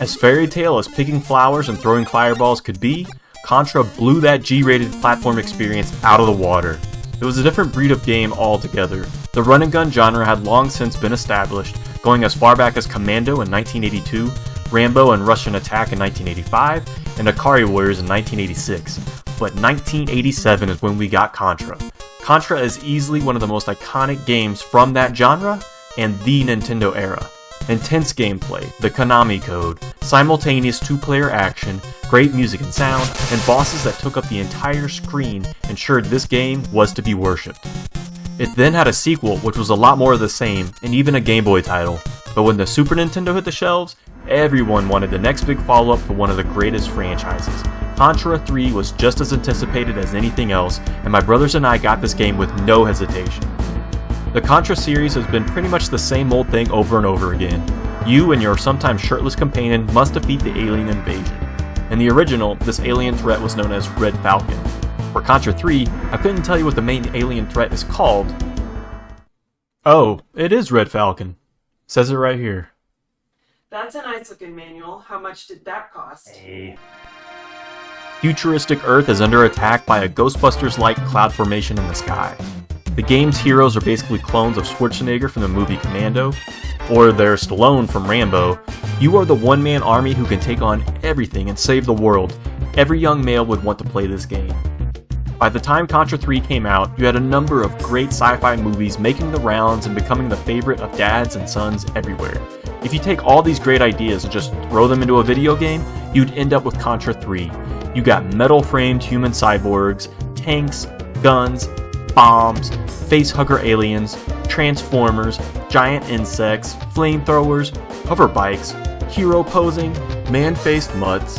As fairy tale as picking flowers and throwing fireballs could be, Contra blew that G-rated platform experience out of the water. It was a different breed of game altogether. The run and gun genre had long since been established, going as far back as Commando in 1982, Rambo and Russian Attack in 1985, and Ikari Warriors in 1986. But 1987 is when we got Contra. Contra is easily one of the most iconic games from that genre and the Nintendo era. Intense gameplay, the Konami code, simultaneous two-player action, great music and sound, and bosses that took up the entire screen ensured this game was to be worshipped. It then had a sequel which was a lot more of the same, and even a Game Boy title, but when the Super Nintendo hit the shelves, everyone wanted the next big follow-up to one of the greatest franchises. Contra 3 was just as anticipated as anything else, and my brothers and I got this game with no hesitation. The Contra series has been pretty much the same old thing over and over again. You and your sometimes shirtless companion must defeat the alien invasion. In the original, this alien threat was known as Red Falcon. For Contra 3, I couldn't tell you what the main alien threat is called. Oh, it is Red Falcon. Says it right here. That's a nice looking manual. How much did that cost? Hey. Futuristic Earth is under attack by a Ghostbusters-like cloud formation in the sky. The game's heroes are basically clones of Schwarzenegger from the movie Commando, or they're Stallone from Rambo. You are the one-man army who can take on everything and save the world. Every young male would want to play this game. By the time Contra 3 came out, you had a number of great sci-fi movies making the rounds and becoming the favorite of dads and sons everywhere. If you take all these great ideas and just throw them into a video game, you'd end up with Contra 3. You got metal-framed human cyborgs, tanks, guns, bombs, facehugger aliens, transformers, giant insects, flamethrowers, hover bikes, hero posing, man-faced mutts,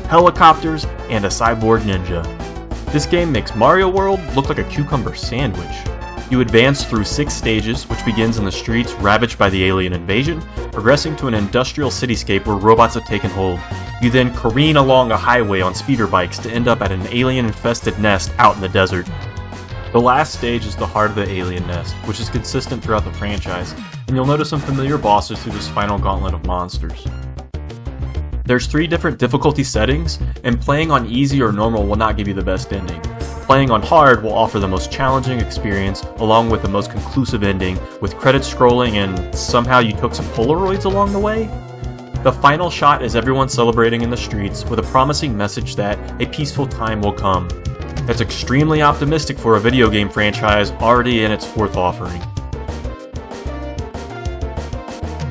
helicopters, and a cyborg ninja. This game makes Mario World look like a cucumber sandwich. You advance through 6 stages, which begins in the streets ravaged by the alien invasion, progressing to an industrial cityscape where robots have taken hold. You then careen along a highway on speeder bikes to end up at an alien-infested nest out in the desert. The last stage is the heart of the alien nest, which is consistent throughout the franchise, and you'll notice some familiar bosses through this final gauntlet of monsters. There's 3 different difficulty settings, and playing on easy or normal will not give you the best ending. Playing on hard will offer the most challenging experience, along with the most conclusive ending, with credits scrolling and somehow you took some Polaroids along the way? The final shot is everyone celebrating in the streets with a promising message that a peaceful time will come. That's extremely optimistic for a video game franchise already in its 4th offering.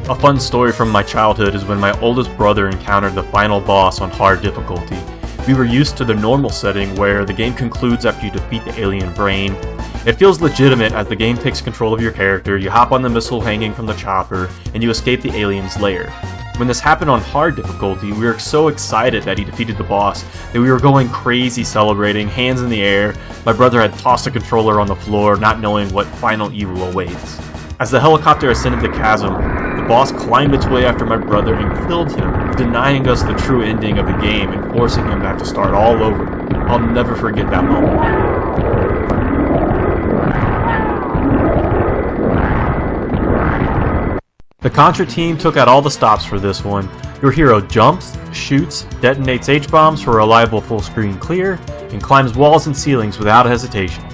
A fun story from my childhood is when my oldest brother encountered the final boss on hard difficulty. We were used to the normal setting where the game concludes after you defeat the alien brain. It feels legitimate as the game takes control of your character, you hop on the missile hanging from the chopper, and you escape the alien's lair. When this happened on hard difficulty, we were so excited that he defeated the boss that we were going crazy celebrating, hands in the air. My brother had tossed a controller on the floor, not knowing what final evil awaits. As the helicopter ascended the chasm, the boss climbed its way after my brother and killed him, denying us the true ending of the game and forcing him to have to start all over. I'll never forget that moment. The Contra team took out all the stops for this one. Your hero jumps, shoots, detonates H-bombs for a reliable full-screen clear, and climbs walls and ceilings without hesitation.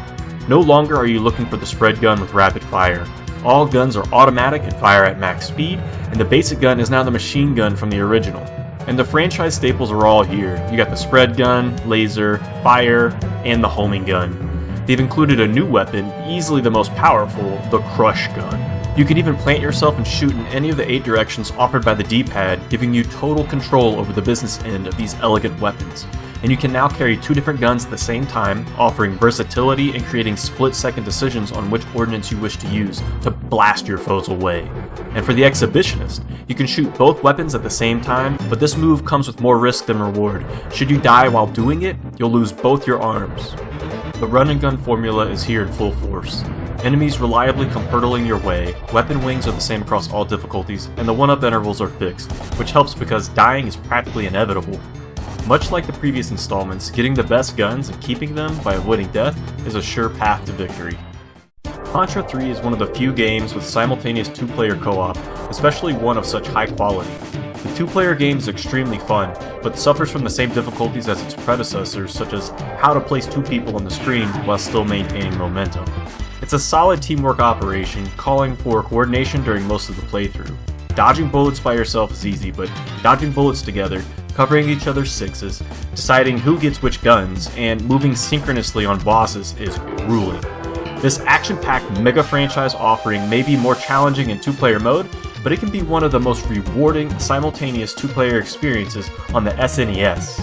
No longer are you looking for the spread gun with rapid fire. All guns are automatic and fire at max speed, and the basic gun is now the machine gun from the original. And the franchise staples are all here. You got the spread gun, laser, fire, and the homing gun. They've included a new weapon, easily the most powerful, the crush gun. You can even plant yourself and shoot in any of the 8 directions offered by the D-pad, giving you total control over the business end of these elegant weapons. And you can now carry 2 different guns at the same time, offering versatility and creating split-second decisions on which ordnance you wish to use to blast your foes away. And for the exhibitionist, you can shoot both weapons at the same time, but this move comes with more risk than reward. Should you die while doing it, you'll lose both your arms. The run and gun formula is here in full force. Enemies reliably come hurtling your way, weapon wings are the same across all difficulties, and the 1-up intervals are fixed, which helps because dying is practically inevitable. Much like the previous installments, getting the best guns and keeping them by avoiding death is a sure path to victory. Contra 3 is one of the few games with simultaneous 2-player co-op, especially one of such high quality. The two-player game is extremely fun, but suffers from the same difficulties as its predecessors, such as how to place two people on the screen while still maintaining momentum. It's a solid teamwork operation, calling for coordination during most of the playthrough. Dodging bullets by yourself is easy, but dodging bullets together, covering each other's sixes, deciding who gets which guns, and moving synchronously on bosses is grueling. This action-packed mega franchise offering may be more challenging in two-player mode, but it can be one of the most rewarding simultaneous two-player experiences on the SNES.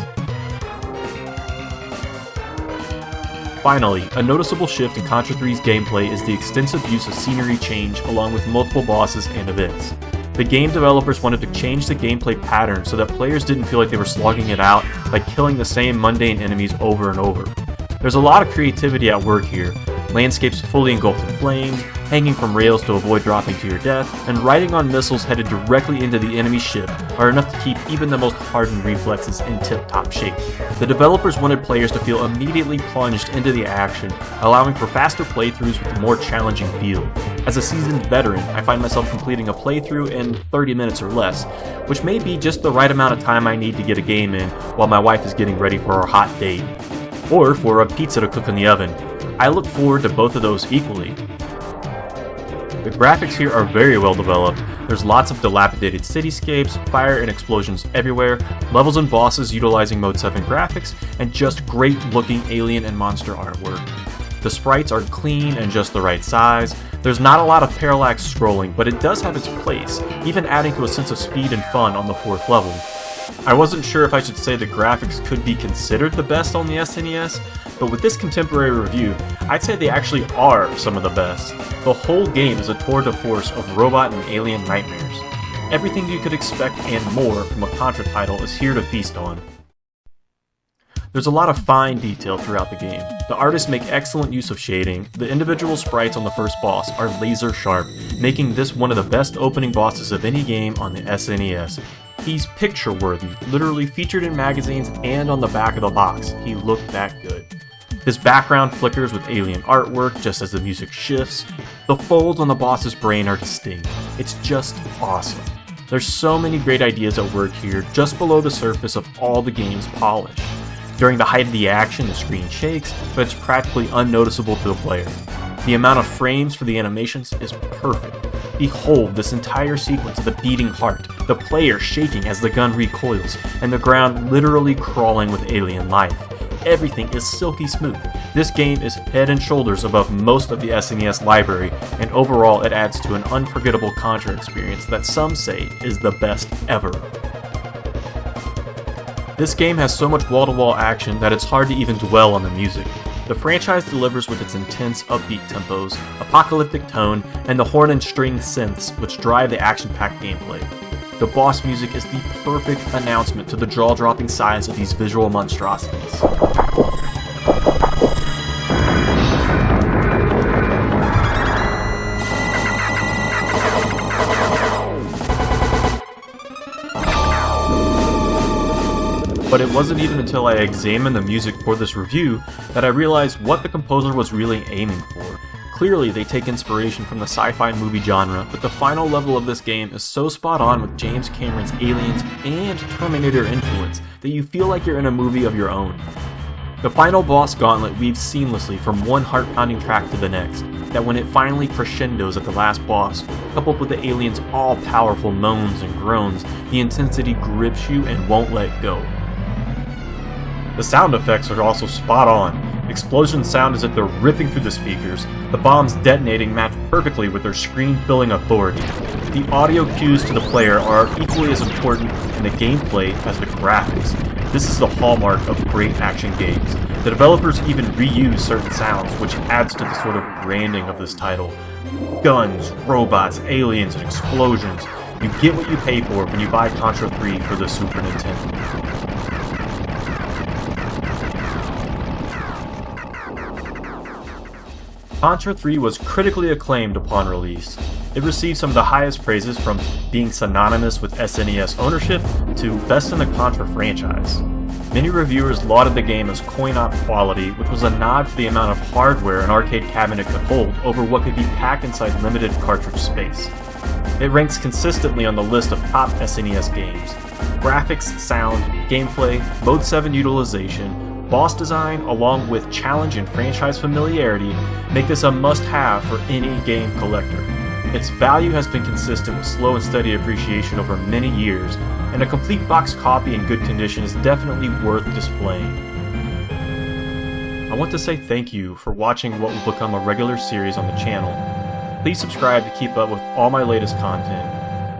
Finally, a noticeable shift in Contra 3's gameplay is the extensive use of scenery change along with multiple bosses and events. The game developers wanted to change the gameplay pattern so that players didn't feel like they were slogging it out by killing the same mundane enemies over and over. There's a lot of creativity at work here. Landscapes fully engulfed in flames, hanging from rails to avoid dropping to your death, and riding on missiles headed directly into the enemy ship are enough to keep even the most hardened reflexes in tip-top shape. The developers wanted players to feel immediately plunged into the action, allowing for faster playthroughs with a more challenging feel. As a seasoned veteran, I find myself completing a playthrough in 30 minutes or less, which may be just the right amount of time I need to get a game in while my wife is getting ready for our hot date. Or for a pizza to cook in the oven. I look forward to both of those equally. The graphics here are very well developed. There's lots of dilapidated cityscapes, fire and explosions everywhere, levels and bosses utilizing Mode 7 graphics, and just great looking alien and monster artwork. The sprites are clean and just the right size. There's not a lot of parallax scrolling, but it does have its place, even adding to a sense of speed and fun on the 4th level. I wasn't sure if I should say the graphics could be considered the best on the SNES, but with this contemporary review, I'd say they actually are some of the best. The whole game is a tour de force of robot and alien nightmares. Everything you could expect and more from a Contra title is here to feast on. There's a lot of fine detail throughout the game. The artists make excellent use of shading. The individual sprites on the first boss are laser sharp, making this one of the best opening bosses of any game on the SNES. He's picture-worthy, literally featured in magazines and on the back of the box. He looked that good. His background flickers with alien artwork just as the music shifts. The folds on the boss's brain are distinct. It's just awesome. There's so many great ideas at work here, just below the surface of all the game's polish. During the height of the action, the screen shakes, but it's practically unnoticeable to the player. The amount of frames for the animations is perfect. Behold this entire sequence of the beating heart, the player shaking as the gun recoils, and the ground literally crawling with alien life. Everything is silky smooth. This game is head and shoulders above most of the SNES library, and overall it adds to an unforgettable Contra experience that some say is the best ever. This game has so much wall-to-wall action that it's hard to even dwell on the music. The franchise delivers with its intense, upbeat tempos, apocalyptic tone, and the horn and string synths which drive the action-packed gameplay. The boss music is the perfect announcement to the jaw-dropping size of these visual monstrosities. But it wasn't even until I examined the music for this review that I realized what the composer was really aiming for. Clearly, they take inspiration from the sci-fi movie genre, but the final level of this game is so spot on with James Cameron's Aliens and Terminator influence that you feel like you're in a movie of your own. The final boss gauntlet weaves seamlessly from one heart-pounding track to the next, that when it finally crescendos at the last boss, coupled with the aliens' all-powerful moans and groans, the intensity grips you and won't let go. The sound effects are also spot on. Explosion sound as if they're ripping through the speakers. The bombs detonating match perfectly with their screen-filling authority. The audio cues to the player are equally as important in the gameplay as the graphics. This is the hallmark of great action games. The developers even reuse certain sounds, which adds to the sort of branding of this title. Guns, robots, aliens, and explosions. You get what you pay for when you buy Contra 3 for the Super Nintendo. Contra 3 was critically acclaimed upon release. It received some of the highest praises, from being synonymous with SNES ownership to best in the Contra franchise. Many reviewers lauded the game as coin-op quality, which was a nod to the amount of hardware an arcade cabinet could hold over what could be packed inside limited cartridge space. It ranks consistently on the list of top SNES games. Graphics, sound, gameplay, Mode 7 utilization, boss design, along with challenge and franchise familiarity make this a must-have for any game collector. Its value has been consistent with slow and steady appreciation over many years, and a complete box copy in good condition is definitely worth displaying. I want to say thank you for watching what will become a regular series on the channel. Please subscribe to keep up with all my latest content.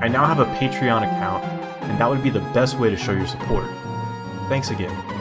I now have a Patreon account, and that would be the best way to show your support. Thanks again.